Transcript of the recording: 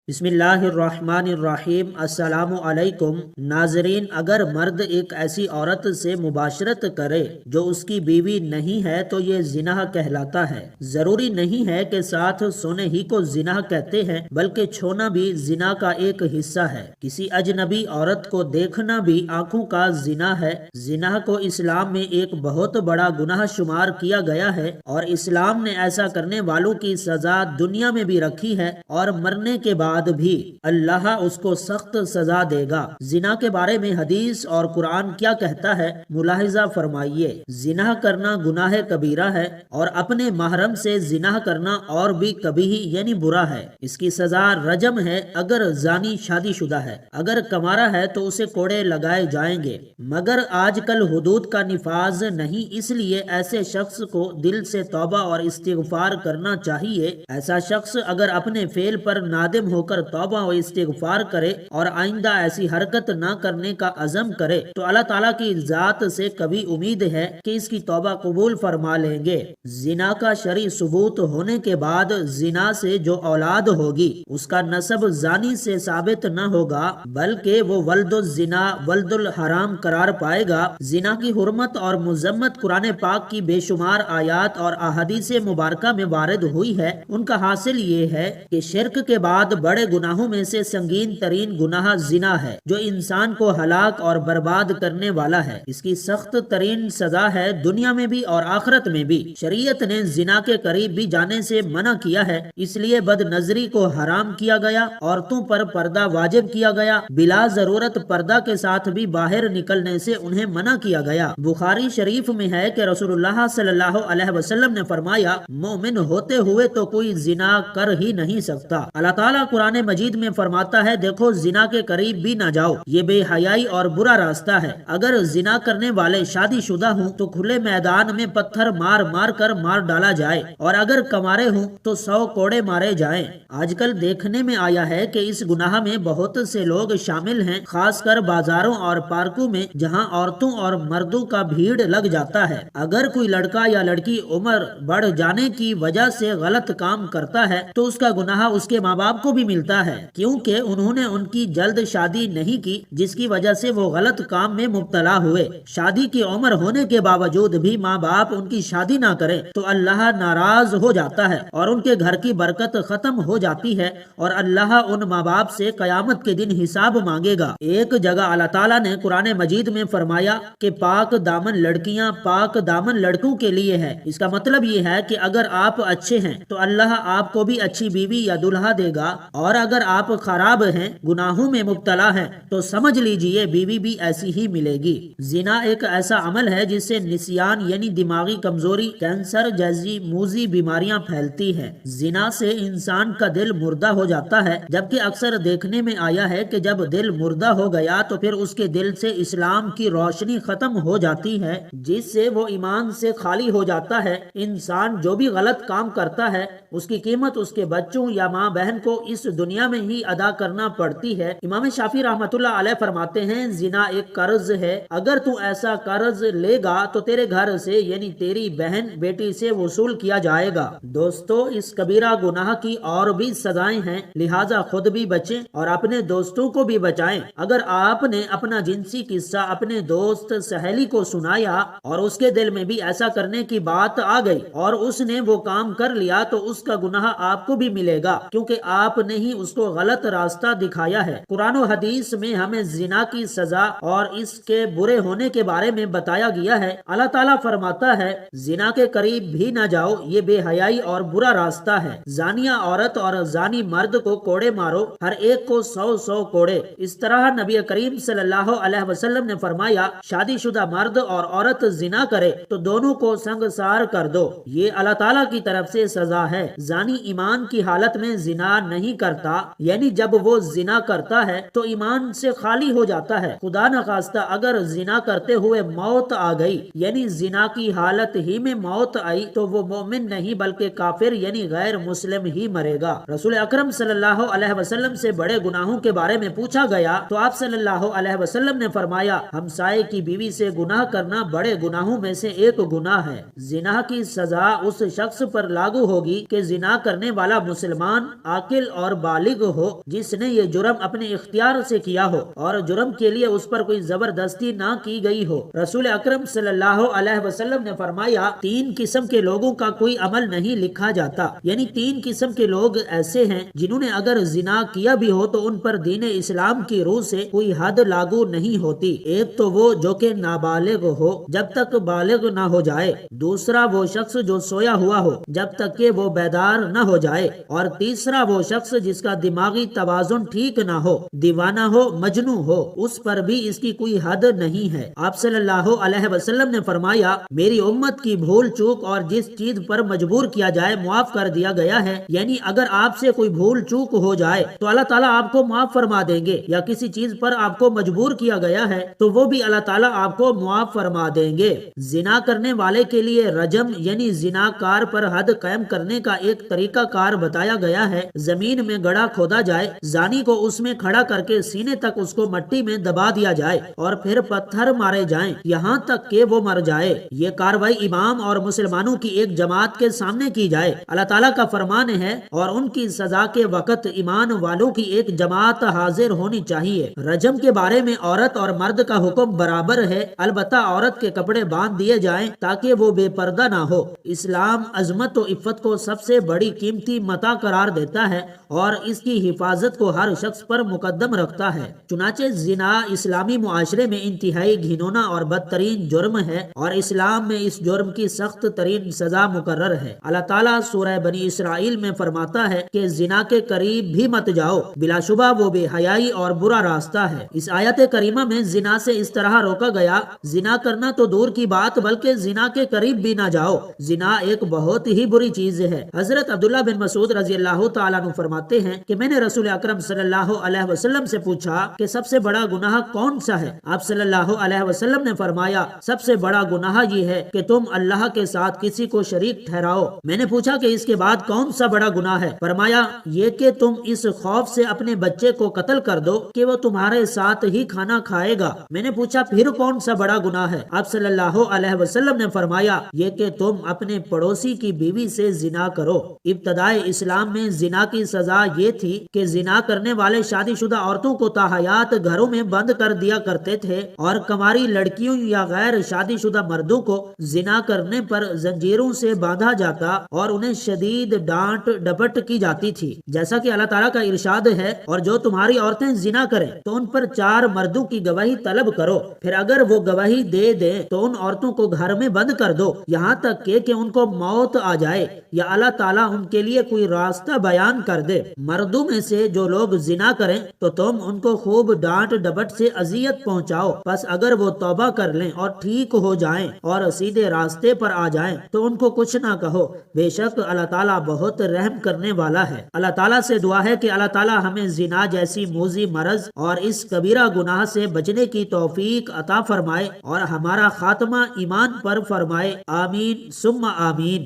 بسم اللہ الرحمن الرحیم۔ السلام علیکم ناظرین، اگر مرد ایک ایسی عورت سے مباشرت کرے جو اس کی بیوی نہیں ہے تو یہ زنا کہلاتا ہے۔ ضروری نہیں ہے کہ ساتھ سونے ہی کو زنا کہتے ہیں، بلکہ چھونا بھی زنا کا ایک حصہ ہے۔ کسی اجنبی عورت کو دیکھنا بھی آنکھوں کا زنا ہے۔ زنا کو اسلام میں ایک بہت بڑا گناہ شمار کیا گیا ہے، اور اسلام نے ایسا کرنے والوں کی سزا دنیا میں بھی رکھی ہے، اور مرنے کے بعد بھی اللہ اس کو سخت سزا دے گا۔ زنا کے بارے میں حدیث اور قرآن کیا کہتا ہے، ملاحظہ فرمائیے۔ زنا کرنا گناہ کبیرہ ہے، اور اپنے محرم سے زنا کرنا اور بھی کبیح یعنی برا ہے۔ اس کی سزا رجم ہے اگر زانی شادی شدہ ہے، اگر کمارا ہے تو اسے کوڑے لگائے جائیں گے۔ مگر آج کل حدود کا نفاذ نہیں، اس لیے ایسے شخص کو دل سے توبہ اور استغفار کرنا چاہیے۔ ایسا شخص اگر اپنے فعل پر نادم ہو کر توبہ و استغفار کرے اور آئندہ ایسی حرکت نہ کرنے کا عزم کرے تو اللہ تعالیٰ کی ذات سے کبھی امید ہے کہ اس کی توبہ قبول فرما لیں گے۔ زنا کا شرعی ثبوت ہونے کے بعد زنا سے جو اولاد ہوگی اس کا نسب زانی سے ثابت نہ ہوگا، بلکہ وہ ولد الزنا ولد الحرام قرار پائے گا۔ زنا کی حرمت اور مذمت قرآن پاک کی بے شمار آیات اور احادیث مبارکہ میں وارد ہوئی ہے۔ ان کا حاصل یہ ہے کہ شرک کے بعد بڑے گناہوں میں سے سنگین ترین گناہ زنا ہے، جو انسان کو ہلاک اور برباد کرنے والا ہے۔ اس کی سخت ترین سزا ہے دنیا میں بھی اور آخرت میں بھی۔ شریعت نے زنا کے قریب بھی جانے سے منع کیا ہے، اس لیے بد نظری کو حرام کیا گیا، عورتوں پر پردہ واجب کیا گیا، بلا ضرورت پردہ کے ساتھ بھی باہر نکلنے سے انہیں منع کیا گیا۔ بخاری شریف میں ہے کہ رسول اللہ صلی اللہ علیہ وسلم نے فرمایا، مومن ہوتے ہوئے تو کوئی زنا کر ہی نہیں سکتا۔ اللہ تعالیٰ قرآن مجید میں فرماتا ہے، دیکھو زنا کے قریب بھی نہ جاؤ، یہ بے حیائی اور برا راستہ ہے۔ اگر زنا کرنے والے شادی شدہ ہوں تو کھلے میدان میں پتھر مار مار کر مار ڈالا جائے، اور اگر کمارے ہوں تو 100 کوڑے مارے جائیں۔ آج کل دیکھنے میں آیا ہے کہ اس گناہ میں بہت سے لوگ شامل ہیں، خاص کر بازاروں اور پارکوں میں جہاں عورتوں اور مردوں کا بھیڑ لگ جاتا ہے۔ اگر کوئی لڑکا یا لڑکی عمر بڑھ جانے کی وجہ سے غلط کام کرتا ہے تو اس کا گناہ اس کے ماں باپ کو بھی ملتا ہے، کیونکہ انہوں نے ان کی جلد شادی نہیں کی، جس کی وجہ سے وہ غلط کام میں مبتلا ہوئے۔ شادی کی عمر ہونے کے باوجود بھی ماں باپ ان کی شادی نہ کریں تو اللہ ناراض ہو جاتا ہے اور ان کے گھر کی برکت ختم ہو جاتی ہے، اور اللہ ان ماں باپ سے قیامت کے دن حساب مانگے گا۔ ایک جگہ اللہ تعالیٰ نے قرآن مجید میں فرمایا کہ پاک دامن لڑکیاں پاک دامن لڑکوں کے لیے ہے۔ اس کا مطلب یہ ہے کہ اگر آپ اچھے ہیں تو اللہ آپ کو بھی اچھی بیوی یا دلہا دے گا، اور اگر آپ خراب ہیں، گناہوں میں مبتلا ہیں، تو سمجھ لیجئے بیوی بھی ایسی ہی ملے گی۔ زنا ایک ایسا عمل ہے جس سے نسیان یعنی دماغی کمزوری، کینسر جیسی موذی بیماریاں پھیلتی ہیں۔ زنا سے انسان کا دل مردہ ہو جاتا ہے، جبکہ اکثر دیکھنے میں آیا ہے کہ جب دل مردہ ہو گیا تو پھر اس کے دل سے اسلام کی روشنی ختم ہو جاتی ہے، جس سے وہ ایمان سے خالی ہو جاتا ہے۔ انسان جو بھی غلط کام کرتا ہے اس کی قیمت اس کے بچوں یا ماں بہن کو اس دنیا میں ہی ادا کرنا پڑتی ہے۔ امام شافعی رحمۃ اللہ علیہ فرماتے ہیں، زنا ایک قرض ہے، اگر تو ایسا قرض لے گا تو تیرے گھر سے یعنی تیری بہن بیٹی سے وصول کیا جائے گا۔ دوستو، اس کبیرہ گناہ کی اور بھی سزائیں ہیں، لہٰذا خود بھی بچیں اور اپنے دوستوں کو بھی بچائیں۔ اگر آپ نے اپنا جنسی قصہ اپنے دوست سہیلی کو سنایا اور اس کے دل میں بھی ایسا کرنے کی بات آ گئی اور اس نے وہ کام کر لیا تو اس کا گناہ آپ کو بھی ملے گا، کیونکہ آپ نے ہی اس کو غلط راستہ دکھایا ہے۔ قرآن و حدیث میں ہمیں زنا کی سزا اور اس کے برے ہونے کے بارے میں بتایا گیا ہے۔ اللہ تعالیٰ فرماتا ہے، زنا کے قریب بھی نہ جاؤ، یہ بے حیائی اور برا راستہ ہے۔ زانیہ عورت اور زانی مرد کو کوڑے مارو، ہر ایک کو 100 کوڑے۔ اس طرح نبی کریم صلی اللہ علیہ وسلم نے فرمایا، شادی شدہ مرد اور عورت زنا کرے تو دونوں کو سنگسار کر دو، یہ اللہ تعالیٰ کی طرف سے سزا ہے۔ زانی ایمان کی حالت میں زنا نہیں کرتا، یعنی جب وہ زنا کرتا ہے تو ایمان سے خالی ہو جاتا ہے۔ خدا نخواستہ اگر زنا کرتے ہوئے موت آ گئی، یعنی زنا کی حالت ہی میں موت آئی، تو وہ مومن نہیں بلکہ کافر یعنی غیر مسلم ہی مرے گا۔ رسول اکرم صلی اللہ علیہ وسلم سے بڑے گناہوں کے بارے میں پوچھا گیا تو آپ صلی اللہ علیہ وسلم نے فرمایا، ہمسائے کی بیوی سے گناہ کرنا بڑے گناہوں میں سے ایک گناہ ہے۔ زنا کی سزا اس شخص پر لاگو ہوگی کہ زنا کرنے والا مسلمان، عاقل اور بالغ ہو جس نے یہ جرم اپنے اختیار سے کیا ہو اور جرم کے لیے اس پر کوئی زبردستی نہ کی گئی ہو۔ رسول اکرم صلی اللہ علیہ وسلم نے فرمایا 3 قسم کے لوگوں کا کوئی عمل نہیں لکھا جاتا، یعنی 3 قسم کے لوگ ایسے ہیں جنہوں نے اگر زنا کیا بھی ہو تو ان پر دین اسلام کی روح سے کوئی حد لاگو نہیں ہوتی۔ ایک تو وہ جو کہ نابالغ ہو جب تک بالغ نہ ہو جائے، دوسرا وہ شخص جو سویا ہوا ہو جب تک کہ وہ بیدار نہ ہو جائے، اور تیسرا وہ شخص جس کا دماغی توازن ٹھیک نہ ہو، دیوانہ ہو، مجنون ہو، اس پر بھی اس کی کوئی حد نہیں ہے۔ آپ صلی اللہ علیہ وسلم نے فرمایا میری امت کی بھول چوک اور جس چیز پر مجبور کیا جائے معاف کر دیا گیا ہے، یعنی اگر آپ سے کوئی بھول چوک ہو جائے تو اللہ تعالیٰ آپ کو معاف فرما دیں گے، یا کسی چیز پر آپ کو مجبور کیا گیا ہے تو وہ بھی اللہ تعالیٰ آپ کو معاف فرما دیں گے۔ زنا کرنے والے کے لیے رجم یعنی زنا کار پر حد قائم کرنے کا ایک طریقہ کار بتایا گیا ہے۔ زمین میں گڑھا کھودا جائے، زانی کو اس میں کھڑا کر کے سینے تک اس کو مٹی میں دبا دیا جائے اور پھر پتھر مارے جائیں یہاں تک کہ وہ مر جائے۔ یہ کاروائی امام اور مسلمانوں کی ایک جماعت کے سامنے کی جائے۔ اللہ تعالیٰ کا فرمان ہے اور ان کی سزا کے وقت ایمان والوں کی ایک جماعت حاضر ہونی چاہیے۔ رجم کے بارے میں عورت اور مرد کا حکم برابر ہے، البتہ عورت کے کپڑے باندھ دیے جائیں تاکہ وہ بے پردہ نہ ہو۔ اسلام عظمت و عفت کو سب سے بڑی قیمتی متاع قرار دیتا ہے اور اس کی حفاظت کو ہر شخص پر مقدم رکھتا ہے۔ چنانچہ زنا اسلامی معاشرے میں انتہائی گھنونا اور بدترین جرم ہے اور اسلام میں اس جرم کی سخت ترین سزا مقرر ہے۔ اللہ تعالیٰ سورہ بنی اسرائیل میں فرماتا ہے کہ زنا کے قریب بھی مت جاؤ، بلا شبہ وہ بے حیائی اور برا راستہ ہے۔ اس آیت کریمہ میں زنا سے اس طرح روکا گیا، زنا کرنا تو دور کی بات بلکہ زنا کے قریب بھی نہ جاؤ۔ زنا ایک بہت ہی بری چیز ہے۔ حضرت عبداللہ بن مسعود رضی اللہ تعالیٰ عنہ فرماتے ہیں کہ میں نے رسول اکرم صلی اللہ علیہ وسلم سے پوچھا کہ سب سے بڑا گناہ کون سا ہے؟ آپ صلی اللہ علیہ وسلم نے فرمایا سب سے بڑا گناہ یہ ہے کہ تم اللہ کے ساتھ کسی کو شریک ٹھہراؤ۔ میں نے پوچھا کہ اس کے بعد کون سا بڑا گناہ ہے؟ فرمایا یہ کہ تم اس خوف سے اپنے بچے کو قتل کر دو کہ وہ تمہارے ساتھ ہی کھانا کھائے گا۔ میں نے پوچھا پھر کون سا بڑا گناہ ہے؟ آپ صلی اللہ علیہ وسلم نے فرمایا یہ کہ تم اپنے پڑوسی کی بیوی سے زنا کرو۔ ابتدائے اسلام میں زنا کی سزا یہ تھی کہ زنا کرنے والے شادی شدہ عورتوں کو تاحیات گھروں میں بند کر دیا کرتے تھے اور کنواری لڑکیوں یا غیر شادی شدہ مردوں کو زنا کرنے پر زنجیروں سے باندھا جاتا اور انہیں شدید ڈانٹ ڈپٹ کی جاتی تھی، جیسا کہ اللہ تعالیٰ کا ارشاد ہے اور جو تمہاری عورتیں زنا کریں تو ان پر 4 مردوں کی گواہی طلب کرو، پھر اگر وہ گواہی دے دیں تو ان عورتوں کو گھر میں بند کر دو یہاں تک کہ ان کو موت آ جائے یا اللہ تعالیٰ ان کے لیے کوئی راستہ بیان کر دے۔ مردوں میں سے جو لوگ زنا کریں تو تم ان کو خوب ڈانٹ ڈپٹ سے اذیت پہنچاؤ، پس اگر وہ توبہ کر لیں اور ٹھیک ہو جائیں اور سیدھے راستے پر آ جائیں تو ان کو کچھ نہ کہو، بے شک اللہ تعالیٰ بہت رحم کرنے والا ہے۔ اللہ تعالیٰ سے دعا ہے کہ اللہ تعالیٰ ہمیں زنا جیسی موذی مرض اور اس کبیرہ گناہ سے بچنے کی توفیق عطا فرمائے اور ہمارا خاتمہ ایمان پر فرمائے، آمین ثم آمین۔